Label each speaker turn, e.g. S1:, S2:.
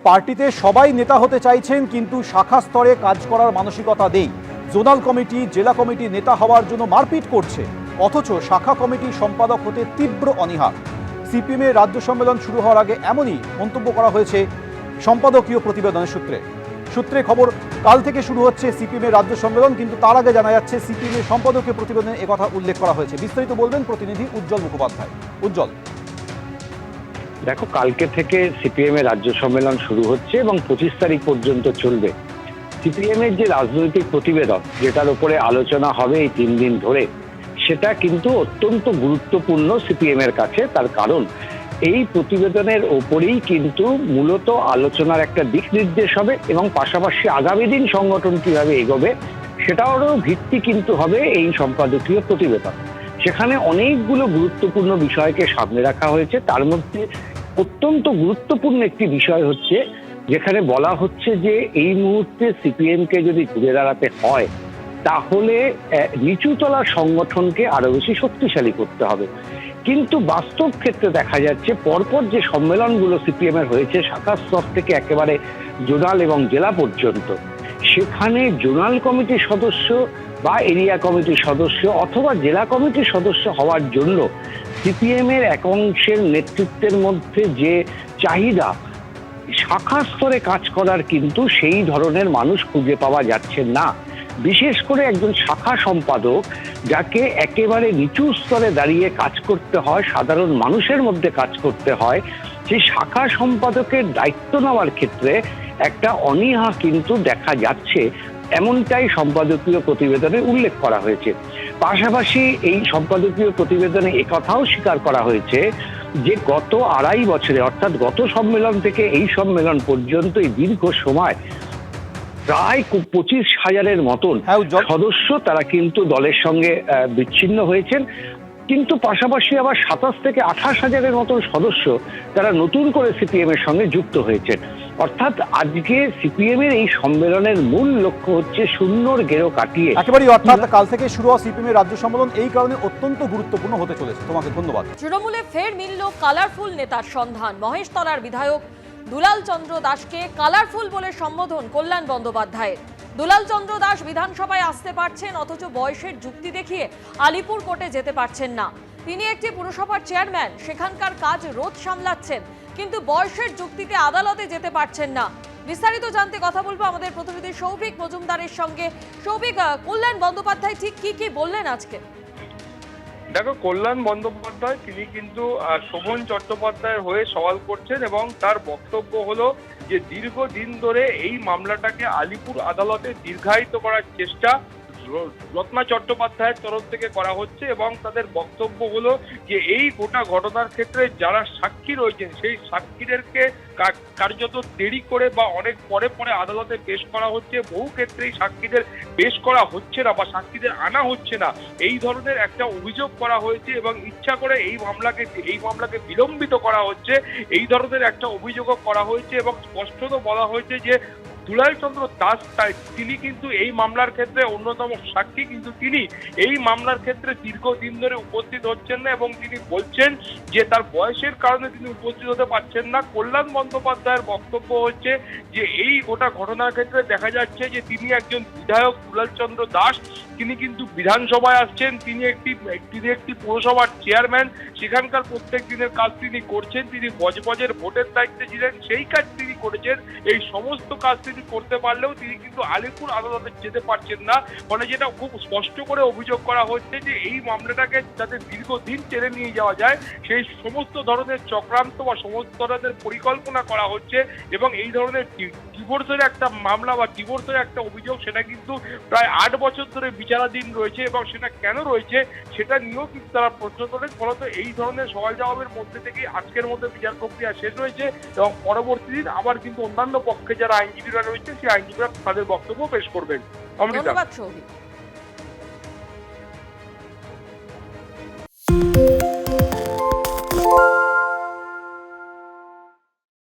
S1: পার্টিতে সবাই নেতা হতে চাইছেন, কিন্তু শাখা স্তরে কাজ করার মানসিকতা নেই। জোনাল কমিটি, জেলা কমিটি নেতা হওয়ার জন্য মারপিট করছে, অথচ শাখা কমিটি সম্পাদক হতে তীব্র অনীহা। সিপিএমের রাজ্য সম্মেলন শুরু হওয়ার আগে এমনই মন্তব্য করা হয়েছে সম্পাদকীয় প্রতিবেদনের সূত্রে খবর। কাল থেকে শুরু হচ্ছে সিপিএমের রাজ্য সম্মেলন, কিন্তু তার আগে জানা যাচ্ছে সিপিএমের সম্পাদকীয় প্রতিবেদনে একথা উল্লেখ করা হয়েছে। বিস্তারিত বলবেন প্রতিনিধি উজ্জ্বল মুখোপাধ্যায়। উজ্জ্বল,
S2: দেখো, কালকে থেকে সিপিএম এর রাজ্য সম্মেলন শুরু হচ্ছে এবং 25 তারিখ পর্যন্ত চলবে। সিপিএম এর যে রাজনৈতিক প্রতিবেদন, যেটার উপরে আলোচনা হবে এই 3 দিন ধরে, সেটা কিন্তু অত্যন্ত গুরুত্বপূর্ণ সিপিএম এর কাছে। তার কারণ এই প্রতিবেদনের ওপরেই কিন্তু মূলত আলোচনার একটা দিক নির্দেশ হবে এবং পাশাপাশি আগামী দিন সংগঠন কিভাবে এগোবে সেটারও ভিত্তি কিন্তু হবে এই সম্পাদকীয় প্রতিবেদন। সেখানে অনেকগুলো গুরুত্বপূর্ণ বিষয়কে সামনে রাখা হয়েছে। তার মধ্যে অত্যন্ত গুরুত্বপূর্ণ একটি বিষয় হচ্ছে, যেখানে বলা হচ্ছে যে এই মুহূর্তে সিপিএম কে যদি ঘুরে দাঁড়াতে হয় তাহলে নিচুতলা সংগঠনকে আরো বেশি শক্তিশালী করতে হবে। কিন্তু বাস্তব ক্ষেত্রে দেখা যাচ্ছে পরপর যে সম্মেলনগুলো সিপিএম এর হয়েছে শাখা স্তর থেকে একেবারে জোনাল এবং জেলা পর্যন্ত, সেখানে জোনাল কমিটির সদস্য বা এরিয়া কমিটির সদস্য অথবা জেলা কমিটির সদস্য হওয়ার জন্য সিপিএম এর এক অংশের নেতৃত্বের মধ্যে যে চাহিদা, শাখা স্তরে কাজ করার কিন্তু সেই ধরনের মানুষ খুঁজে পাওয়া যাচ্ছে না। বিশেষ করে একজন শাখা সম্পাদক যাকে একেবারে নিচু স্তরে দাঁড়িয়ে কাজ করতে হয়, সাধারণ মানুষের মধ্যে কাজ করতে হয়, সেই শাখা সম্পাদকের দায়িত্ব নেওয়ার ক্ষেত্রে একটা অনীহা কিন্তু দেখা যাচ্ছে, এমনটাই সম্পাদকীয় প্রতিবেদনে উল্লেখ করা হয়েছে। পাশাপাশি এই সম্পাদকীয় প্রতিবেদনে একথাও স্বীকার করা হয়েছে যে গত 2.5 বছরে, অর্থাৎ গত সম্মেলন থেকে এই সম্মেলন পর্যন্ত এই দীর্ঘ সময় প্রায় 25,000-এর মতন সদস্য তারা কিন্তু দলের সঙ্গে বিচ্ছিন্ন হয়েছেন। কিন্তু পাশাপাশি আবার 27 থেকে 28,000-এর মতন সদস্য তারা নতুন করে সিপিএম এর সঙ্গে যুক্ত হয়েছেন। অর্থাৎ আজকে সিপিএম এর এই সম্মেলনের মূল লক্ষ্য হচ্ছে শূন্যর গেরো কাটিয়ে
S1: একেবারে, অর্থাৎ কাল থেকে শুরু হওয়া সিপিএম এর রাজ্য সম্মেলন এই কারণে অত্যন্ত গুরুত্বপূর্ণ হতে চলেছে। তোমাকে ধন্যবাদ।
S3: তৃণমূলে ফের মিলল কালারফুল নেতার সন্ধান। মহেশতলার বিধায়ক দুলাল চন্দ্র দাসকে কালারফুল বলে সম্বোধন কল্যাণ বন্দ্যোপাধ্যায়ের। দুলাল চন্দ্র দাস বিধানসভায় আসতে পারছেন, অথচ বয়সের যুক্তি দেখিয়ে আলিপুর কোর্টে যেতে পারছেন না। তিনি একটি পুরসভার চেয়ারম্যান, সেখানকার কাজ রোজ সামলাচ্ছেন, কিন্তু বয়সের যুক্তিতে আদালতে যেতে পারছেন না। বিস্তারিত জানতে কথা বলবো আমাদের প্রতিনিধি সৌভিক মজুমদারের সঙ্গে। সৌভিক, কল্যাণ বন্দ্যোপাধ্যায় ঠিক কি বললেন আজকে?
S4: দেখো, কল্যাণ বন্দ্যোপাধ্যায় তিনি কিন্তু শোভন চট্টোপাধ্যায়ের হয়ে সওয়াল করছেন এবং তার বক্তব্য হলো যে দীর্ঘদিন ধরে এই মামলাটাকে আলিপুর আদালতে দীর্ঘায়িত করার চেষ্টা রত্না চট্টোপাধ্যায়ের তরফ থেকে করা হচ্ছে এবং তাদের বক্তব্য হলো যে এই গোটা ঘটনার ক্ষেত্রে যারা সাক্ষী রয়েছেন সেই সাক্ষীদেরকে কার্যত দেরি করে বা অনেক পরে পরে আদালতে পেশ করা হচ্ছে। বহু ক্ষেত্রেই সাক্ষীদের পেশ করা হচ্ছে না বা সাক্ষীদের আনা হচ্ছে না, এই ধরনের একটা অভিযোগ করা হয়েছে এবং ইচ্ছা করে এই মামলাকে বিলম্বিত করা হচ্ছে, এই ধরনের একটা অভিযোগও করা হয়েছে। এবং স্পষ্টত বলা হয়েছে যে দুলাল চন্দ্র দাস তিনি কিন্তু এই মামলার ক্ষেত্রে অন্যতম সাক্ষী, কিন্তু তিনি এই মামলার ক্ষেত্রে দীর্ঘদিন ধরে উপস্থিত হচ্ছেন না এবং তিনি বলছেন যে তার বয়সের কারণে তিনি উপস্থিত হতে পারছেন না। কল্যাণ বন্দ্যোপাধ্যায়ের বক্তব্য হচ্ছে যে এই গোটা ঘটনার ক্ষেত্রে দেখা যাচ্ছে যে তিনি একজন বিধায়ক দুলাল চন্দ্র দাস, তিনি কিন্তু বিধানসভায় আসছেন, তিনি একটি পৌরসভার চেয়ারম্যান, সেখানকার প্রত্যেক দিনের কাজ তিনি করছেন, তিনি বজবজের ভোটের দায়িত্বে ছিলেন, সেই কাজ তিনি করেছেন। এই সমস্ত কাজ তিনি করতে পারলেও তিনি কিন্তু আলিপুর আদালতে যেতে পারছেন না। ফলে যেটা খুব স্পষ্ট করে অভিযোগ করা হচ্ছে যে এই মামলাটাকে যাতে দীর্ঘদিন টেনে নিয়ে যাওয়া যায় সেই সমস্ত ধরনের চক্রান্ত বা সমস্ত ধরনের পরিকল্পনা করা হচ্ছে এবং এই ধরনের ডিভোর্সের একটা মামলা বা ডিভোর্সের একটা অভিযোগ, সেটা কিন্তু প্রায় 8 বছর ধরে বিচারাধীন রয়েছে এবং সেটা কেন রয়েছে সেটা নিয়েও কিন্তু তারা প্রশ্ন তোলেন। ফলত এই ধরনের সওয়াল জবাবের মধ্যে থেকেই আজকের মধ্যে বিচার প্রক্রিয়া শেষ হয়েছে এবং পরবর্তী দিন আবার কিন্তু অন্যান্য পক্ষে যারা আইনজীবীরা রয়েছে সেই আইনজীবীরা তাদের বক্তব্য পেশ করবেন।
S3: ধন্যবাদ সৌভিক।